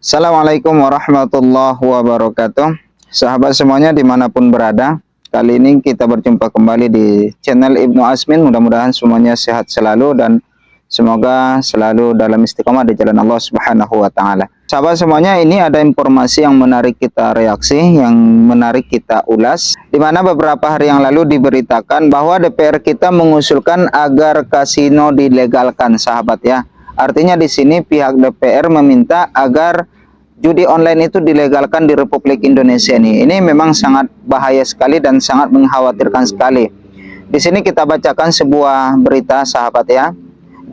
Assalamualaikum warahmatullahi wabarakatuh. Sahabat semuanya dimanapun berada, kali ini kita berjumpa kembali di channel Ibnu Asmin. Mudah-mudahan semuanya sehat selalu dan semoga selalu dalam istiqomah di jalan Allah Subhanahu wa Ta'ala. Sahabat semuanya, ini ada informasi yang menarik kita reaksi, yang menarik kita ulas, di mana beberapa hari yang lalu diberitakan bahwa DPR kita mengusulkan agar kasino dilegalkan, sahabat ya. Artinya di sini pihak DPR meminta agar judi online itu dilegalkan di Republik Indonesia ini. Ini memang sangat bahaya sekali dan sangat mengkhawatirkan sekali. Di sini kita bacakan sebuah berita, sahabat ya.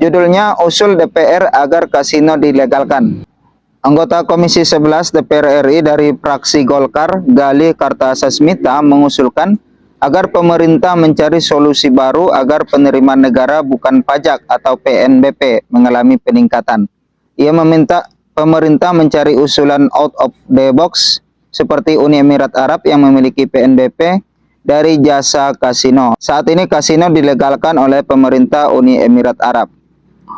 Judulnya, usul DPR agar kasino dilegalkan. Anggota Komisi 11 DPR RI dari fraksi Golkar, Galih Kartasasmita, mengusulkan agar pemerintah mencari solusi baru agar penerimaan negara bukan pajak atau PNBP mengalami peningkatan. Ia meminta pemerintah mencari usulan out of the box seperti Uni Emirat Arab yang memiliki PNBP dari jasa kasino. Saat ini kasino dilegalkan oleh pemerintah Uni Emirat Arab.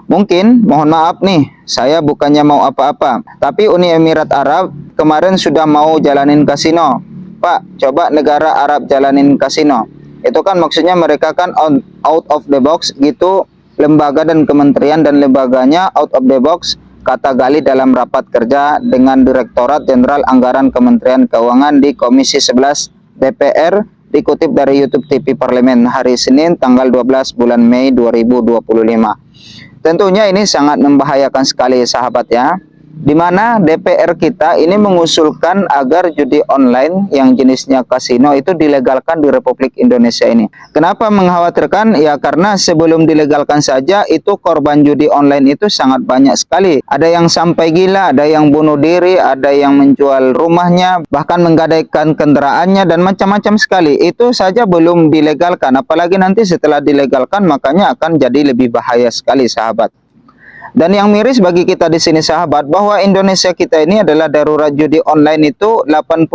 Mungkin, mohon maaf nih, saya bukannya mau apa-apa, tapi Uni Emirat Arab kemarin sudah mau jalanin kasino. Pak, coba negara Arab jalanin kasino. Itu kan maksudnya mereka kan out of the box gitu, lembaga dan kementerian dan lembaganya out of the box, kata Gali dalam rapat kerja dengan Direktorat Jenderal Anggaran Kementerian Keuangan di Komisi 11 DPR, dikutip dari YouTube TV Parlemen hari Senin tanggal 12 bulan Mei 2025. Tentunya ini sangat membahayakan sekali, sahabat ya. Di mana DPR kita ini mengusulkan agar judi online yang jenisnya kasino itu dilegalkan di Republik Indonesia ini. Kenapa mengkhawatirkan? Ya karena sebelum dilegalkan saja itu korban judi online itu sangat banyak sekali. Ada yang sampai gila, ada yang bunuh diri, ada yang menjual rumahnya, bahkan menggadaikan kendaraannya dan macam-macam sekali. Itu saja belum dilegalkan, apalagi nanti setelah dilegalkan makanya akan jadi lebih bahaya sekali, sahabat. Dan yang miris bagi kita di sini, sahabat, bahwa Indonesia kita ini adalah darurat judi online itu 80.000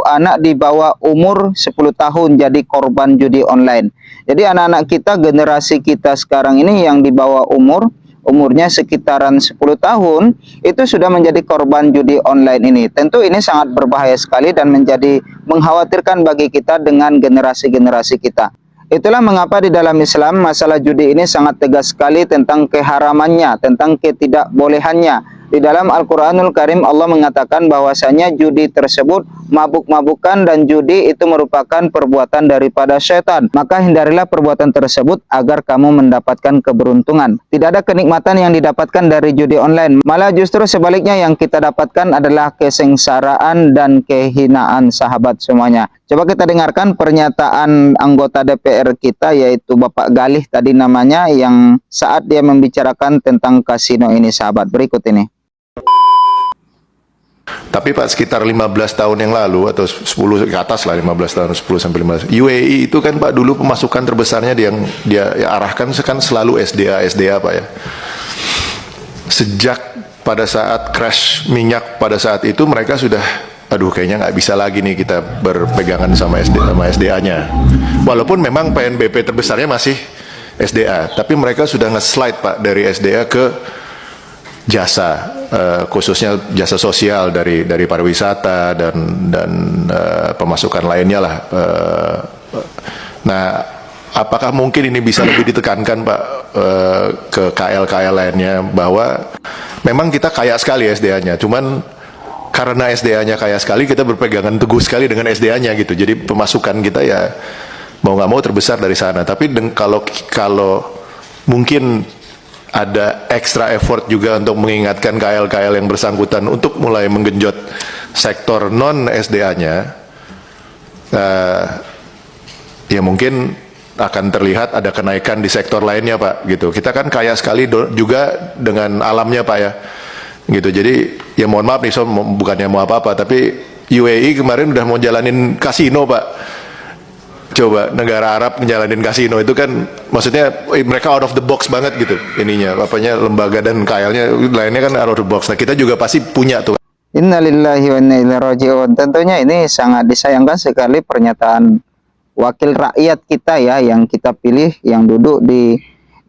anak di bawah umur 10 tahun jadi korban judi online. Jadi anak-anak kita, generasi kita sekarang ini yang di bawah umurnya sekitaran 10 tahun itu sudah menjadi korban judi online ini. Tentu ini sangat berbahaya sekali dan menjadi mengkhawatirkan bagi kita dengan generasi-generasi kita. Itulah mengapa di dalam Islam masalah judi ini sangat tegas sekali tentang keharamannya, tentang ketidakbolehannya. Di dalam Al-Quranul Karim Allah mengatakan bahwasanya judi tersebut mabuk-mabukan dan judi itu merupakan perbuatan daripada syaitan. Maka hindarilah perbuatan tersebut agar kamu mendapatkan keberuntungan. Tidak ada kenikmatan yang didapatkan dari judi online. Malah justru sebaliknya yang kita dapatkan adalah kesengsaraan dan kehinaan, sahabat semuanya. Coba kita dengarkan pernyataan anggota DPR kita, yaitu Bapak Galih tadi namanya, yang saat dia membicarakan tentang kasino ini, sahabat. Berikut ini. Tapi Pak, sekitar 15 tahun yang lalu atau 10 ke atas lah, 15 tahun, 10 sampai 15. UAE itu kan Pak dulu pemasukan terbesarnya yang dia arahkan kan selalu SDA Pak ya. Sejak pada saat crash minyak pada saat itu mereka sudah, aduh kayaknya nggak bisa lagi nih kita berpegangan sama SDA-nya. Walaupun memang PNBP terbesarnya masih SDA, tapi mereka sudah nge-slide Pak dari SDA ke jasa, khususnya jasa sosial dari pariwisata dan pemasukan lainnya lah. Nah, apakah mungkin ini bisa lebih ditekankan Pak ke KL lainnya bahwa memang kita kaya sekali SDA-nya, cuman karena SDA-nya kaya sekali kita berpegangan teguh sekali dengan SDA-nya gitu. Jadi pemasukan kita ya mau nggak mau terbesar dari sana. Tapi kalau mungkin ada extra effort juga untuk mengingatkan KL yang bersangkutan untuk mulai menggenjot sektor non SDA-nya, ya mungkin akan terlihat ada kenaikan di sektor lainnya Pak gitu. Kita kan kaya sekali juga dengan alamnya Pak ya gitu. Jadi ya mohon maaf nih, so bukannya mau apa-apa, tapi UAE kemarin udah mau jalanin kasino Pak. Coba negara Arab ngejalanin kasino itu kan maksudnya mereka out of the box banget gitu ininya, apanya lembaga dan KL-nya lainnya kan out of the box. Nah kita juga pasti punya tuh. Innalillahi wa inna ilaihi raji'un. Tentunya ini sangat disayangkan sekali pernyataan wakil rakyat kita ya, yang kita pilih, yang duduk di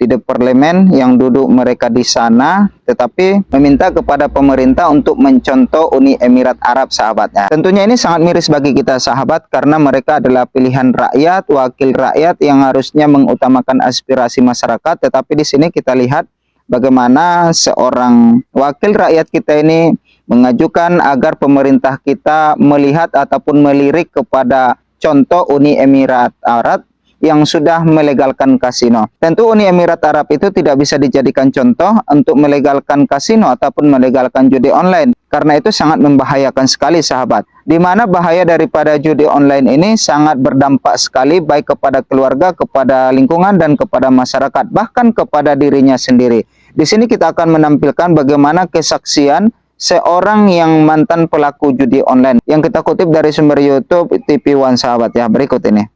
di parlemen yang duduk mereka di sana, tetapi meminta kepada pemerintah untuk mencontoh Uni Emirat Arab, sahabatnya. Tentunya ini sangat miris bagi kita, sahabat, karena mereka adalah pilihan rakyat, wakil rakyat yang harusnya mengutamakan aspirasi masyarakat. Tetapi di sini kita lihat bagaimana seorang wakil rakyat kita ini mengajukan agar pemerintah kita melihat ataupun melirik kepada contoh Uni Emirat Arab yang sudah melegalkan kasino. Tentu Uni Emirat Arab itu tidak bisa dijadikan contoh untuk melegalkan kasino ataupun melegalkan judi online. Karena itu sangat membahayakan sekali, sahabat. Di mana bahaya daripada judi online ini sangat berdampak sekali baik kepada keluarga, kepada lingkungan, dan kepada masyarakat, bahkan kepada dirinya sendiri. Di sini kita akan menampilkan bagaimana kesaksian seorang yang mantan pelaku judi online yang kita kutip dari sumber YouTube TV One, sahabat ya. Berikut ini.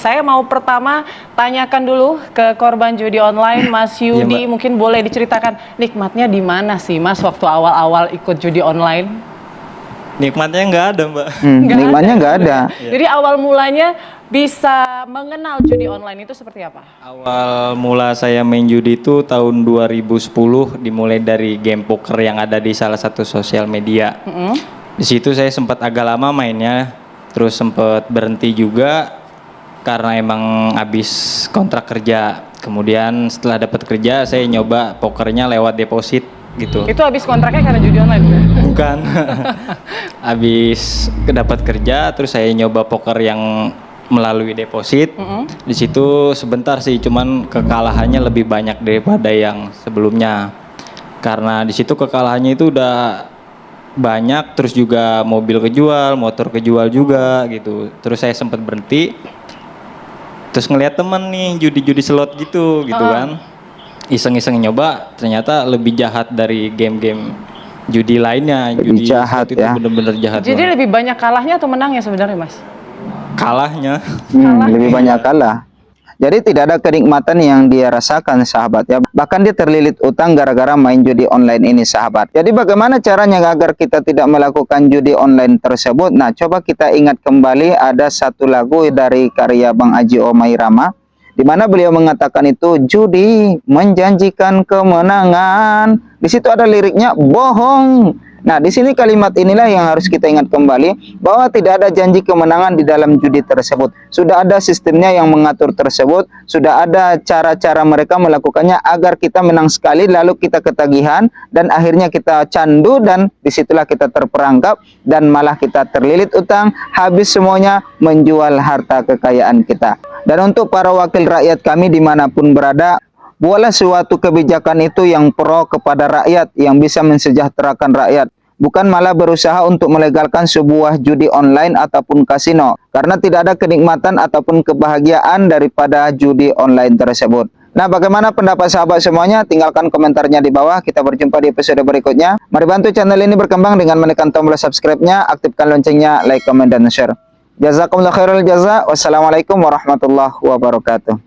Saya mau pertama tanyakan dulu ke korban judi online, Mas Yudi. Iya, Mungkin boleh diceritakan nikmatnya di mana sih, Mas, waktu awal-awal ikut judi online? Nikmatnya nggak ada, Mbak. Nikmatnya nggak ada. Jadi awal mulanya bisa mengenal judi online itu seperti apa? Awal mula saya main judi itu tahun 2010, dimulai dari game poker yang ada di salah satu sosial media. Di situ saya sempat agak lama mainnya, terus sempat berhenti juga karena emang habis kontrak kerja. Kemudian setelah dapat kerja, saya nyoba pokernya lewat deposit gitu. Itu habis kontraknya karena judi online? Bukan. Habis dapat kerja, terus saya nyoba poker yang melalui deposit. Di situ sebentar sih, cuman kekalahannya lebih banyak daripada yang sebelumnya. Karena di situ kekalahannya itu udah banyak, terus juga mobil kejual, motor kejual juga gitu. Terus saya sempat berhenti. Terus ngeliat temen nih judi-judi slot gitu kan. Iseng-iseng nyoba, ternyata lebih jahat dari game-game judi lainnya. Lebih Judi jahat slot itu ya. bener-bener jahat. Jadi banget. lebih banyak kalahnya atau menangnya sebenarnya, Mas? Kalahnya. Lebih banyak kalah. Jadi tidak ada kenikmatan yang dia rasakan, sahabat ya. Bahkan dia terlilit utang gara-gara main judi online ini, sahabat. Jadi bagaimana caranya agar kita tidak melakukan judi online tersebut? Nah, coba kita ingat kembali ada satu lagu dari karya Bang Aji Omairama, di mana beliau mengatakan itu judi menjanjikan kemenangan. Di situ ada liriknya bohong. Nah, di sini kalimat inilah yang harus kita ingat kembali, bahwa tidak ada janji kemenangan di dalam judi tersebut. Sudah ada sistemnya yang mengatur tersebut, sudah ada cara-cara mereka melakukannya agar kita menang sekali, lalu kita ketagihan, dan akhirnya kita candu, dan disitulah kita terperangkap, dan malah kita terlilit utang, habis semuanya menjual harta kekayaan kita. Dan untuk para wakil rakyat kami dimanapun berada, buatlah suatu kebijakan itu yang pro kepada rakyat, yang bisa mensejahterakan rakyat. Bukan malah berusaha untuk melegalkan sebuah judi online ataupun kasino. Karena tidak ada kenikmatan ataupun kebahagiaan daripada judi online tersebut. Nah, bagaimana pendapat sahabat semuanya? Tinggalkan komentarnya di bawah. Kita berjumpa di episode berikutnya. Mari bantu channel ini berkembang dengan menekan tombol subscribe-nya, aktifkan loncengnya, like, comment, dan share. Jazakumullah khairul jaza. Wassalamualaikum warahmatullahi wabarakatuh.